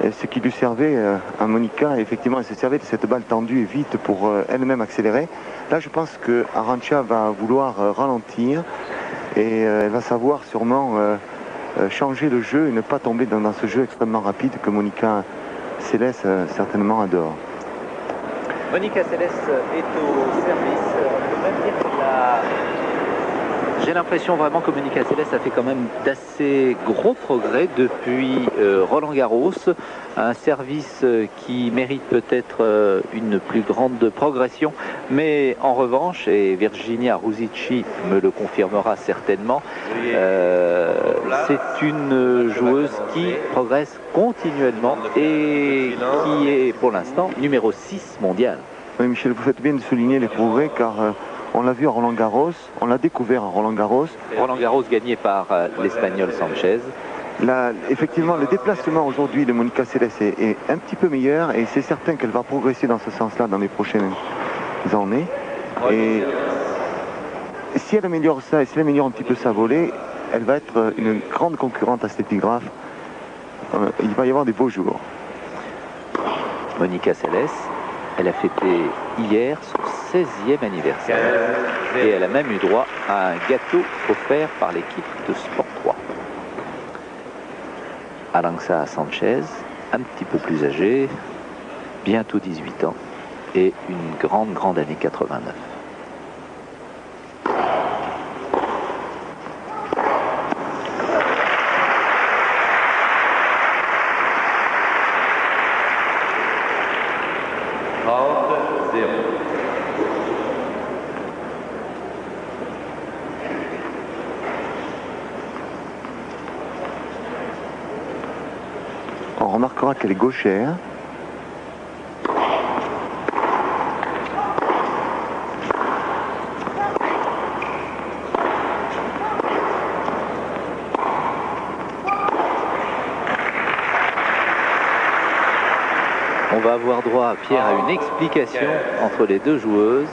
Ce qui lui servait à Monica, effectivement, elle se servait de cette balle tendue et vite pour elle-même accélérer. Là, je pense que Arantxa va vouloir ralentir et elle va savoir sûrement changer le jeu et ne pas tomber dans ce jeu extrêmement rapide que Monica Seles certainement adore. Monica Seles est au service. On peut même dire qu'elle a... J'ai l'impression vraiment que Monica Seles a fait quand même d'assez gros progrès depuis Roland Garros. Un service qui mérite peut-être une plus grande progression. Mais en revanche, et Virginia Ruzici me le confirmera certainement, c'est une joueuse qui progresse continuellement et qui est pour l'instant numéro 6 mondial. Oui, Michel, vous faites bien de souligner les progrès car... on l'a vu à Roland Garros, on l'a découvert à Roland Garros. Roland Garros gagné par l'Espagnol Sanchez. Là, effectivement, le déplacement aujourd'hui de Monica Seles est un petit peu meilleur et c'est certain qu'elle va progresser dans ce sens-là dans les prochaines années. Et si elle améliore ça et si elle améliore un petit peu sa volée, elle va être une grande concurrente à Steffi Graf. Il va y avoir des beaux jours. Monica Seles, elle a fêté hier son 16e anniversaire et elle a même eu droit à un gâteau offert par l'équipe de Sport 3. Arantxa Sanchez, un petit peu plus âgée, bientôt 18 ans et une grande année 89. On remarquera qu'elle est gauchère. On va avoir droit, Pierre, à une explication entre les deux joueuses,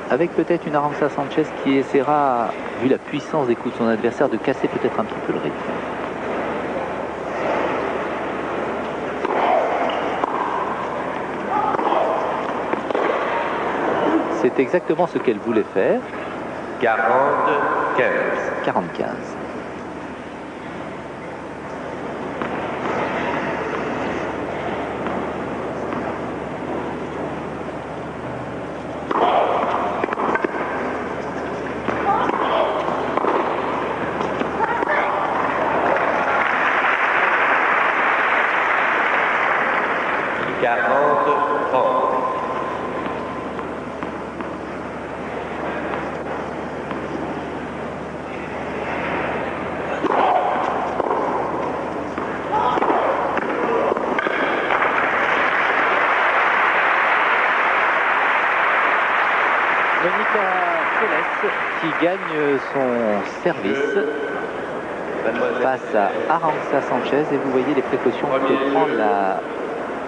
avec peut-être une Arantxa Sanchez qui essaiera, vu la puissance des coups de son adversaire, de casser peut-être un petit peu le rythme. C'est exactement ce qu'elle voulait faire. 40-15. Monica Seles qui gagne son service face à Arantxa Sanchez et vous voyez les précautions que prend la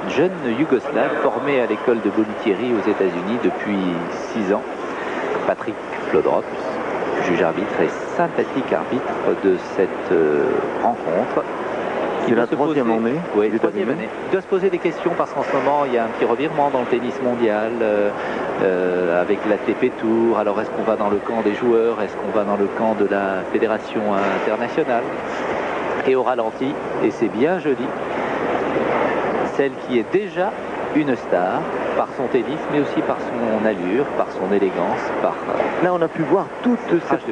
jeune Yougoslave formée à l'école de Bollettieri aux États-Unis depuis 6 ans. Patrick Flodrops, juge arbitre et sympathique arbitre de cette rencontre. C'est la troisième année. Oui, troisième année. Il doit se poser des questions parce qu'en ce moment, il y a un petit revirement dans le tennis mondial avec l'ATP Tour. Alors, est-ce qu'on va dans le camp des joueurs? Est-ce qu'on va dans le camp de la fédération internationale? Et au ralenti, et c'est bien joli, celle qui est déjà une star par son tennis, mais aussi par son allure, par son élégance. Là, on a pu voir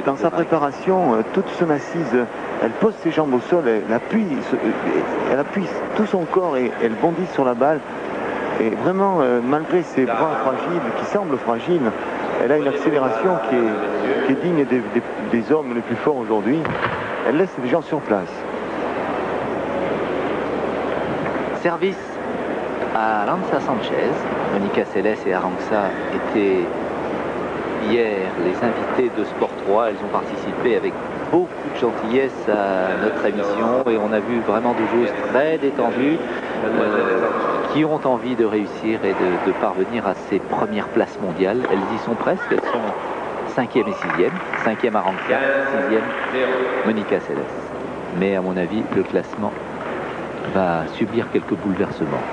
dans sa préparation, toute son assise. Elle pose ses jambes au sol, elle appuie tout son corps et elle bondit sur la balle. Et vraiment, malgré ses bras fragiles, qui semblent fragiles, elle a une accélération qui est digne des hommes les plus forts aujourd'hui. Elle laisse les gens sur place. Service à Arantxa Sanchez. Monica Seles et Arantxa étaient hier les invités de Sport 3. Elles ont participé avec beaucoup de gentillesse à notre émission et on a vu vraiment des joueuses très détendues qui ont envie de réussir et de parvenir à ces premières places mondiales. Elles y sont presque, elles sont 5e et 6e. 5e Arantxa, 6e Monica Seles. Mais à mon avis, le classement va subir quelques bouleversements.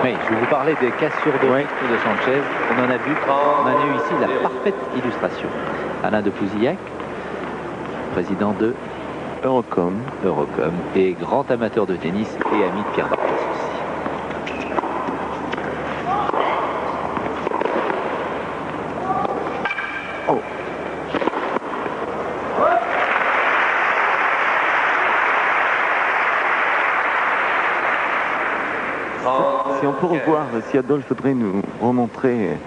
Oui, je vais vous parler des cassures de rythme de Sanchez. On en a vu, on en a eu ici la parfaite illustration. Alain de Pouzillac, président de Eurocom et grand amateur de tennis et ami de Pierre Barthès aussi. Oh. Si on peut revoir, si Adolphe voudrait nous remontrer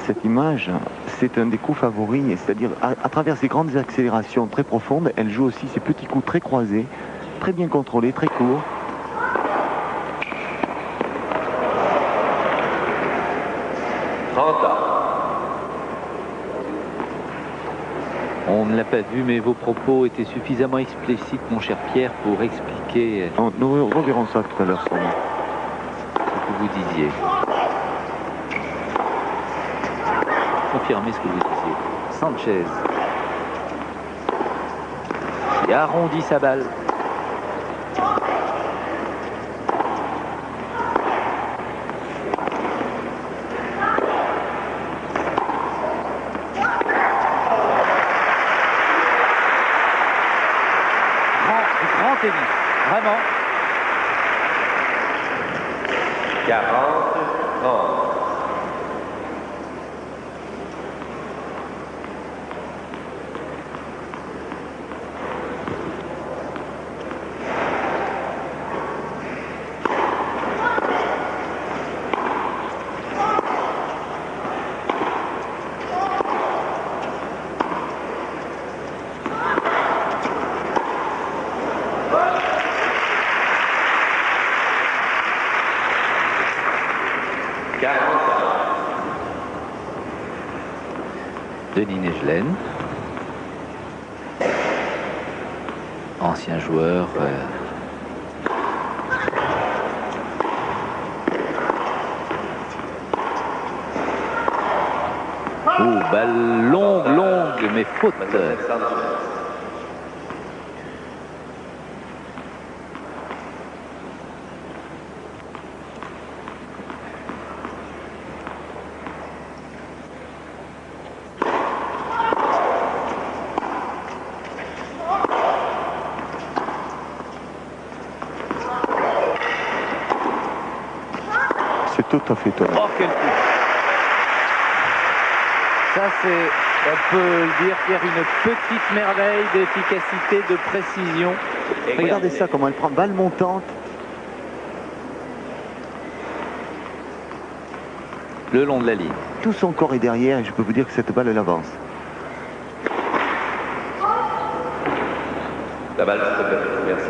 cette image, c'est un des coups favoris, c'est-à-dire à travers ces grandes accélérations très profondes, elle joue aussi ces petits coups très croisés, très bien contrôlés, très courts. On ne l'a pas vu, mais vos propos étaient suffisamment explicites, mon cher Pierre, pour expliquer Nous reverrons ça tout à l'heure. ce que vous disiez. Confirmez ce que vous disiez. Sanchez qui arrondit sa balle. Grand tennis, vraiment. 40-30. Denis Nejlen, ancien joueur. Balle longue, mais faute. C'est tout à fait étonnant. Oh, quel coup! Ça, c'est, on peut le dire, Pierre, une petite merveille d'efficacité, de précision. Et regardez ça, comment elle prend balle montante. Le long de la ligne. Tout son corps est derrière et je peux vous dire que cette balle, elle avance. La balle, s'il te plaît. Merci.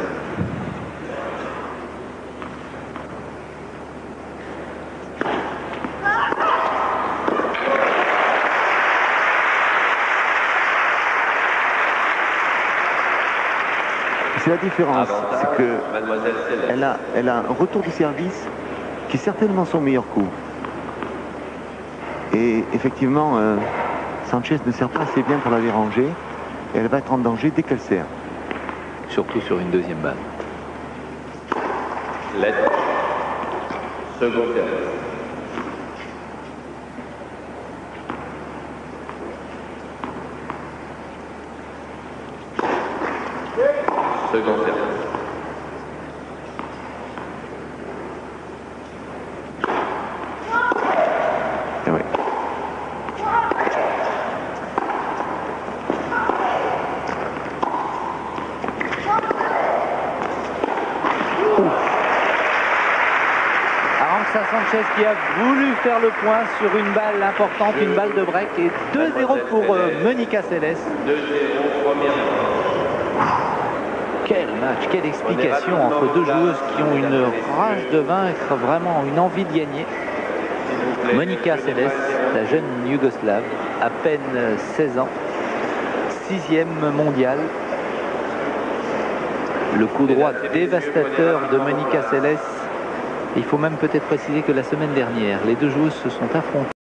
C'est la différence, c'est que Mademoiselle Céleste. elle a un retour de service qui est certainement son meilleur coup. Et effectivement, Sanchez ne sert pas assez bien pour la déranger. Et elle va être en danger dès qu'elle sert. Surtout sur une deuxième balle. Lettre. Second service. Second service. Et oui. Arantxa Sanchez qui a voulu faire le point sur une balle importante, une balle de break, et 2-0 pour Monica Seles. 2-0, première. Quel match, quelle explication entre deux joueuses qui ont une rage de vaincre, vraiment une envie de gagner. Monica Seles, la jeune Yougoslave, à peine 16 ans, 6e mondiale. Le coup droit dévastateur de Monica Seles Il faut même peut-être préciser que la semaine dernière, les deux joueuses se sont affrontées.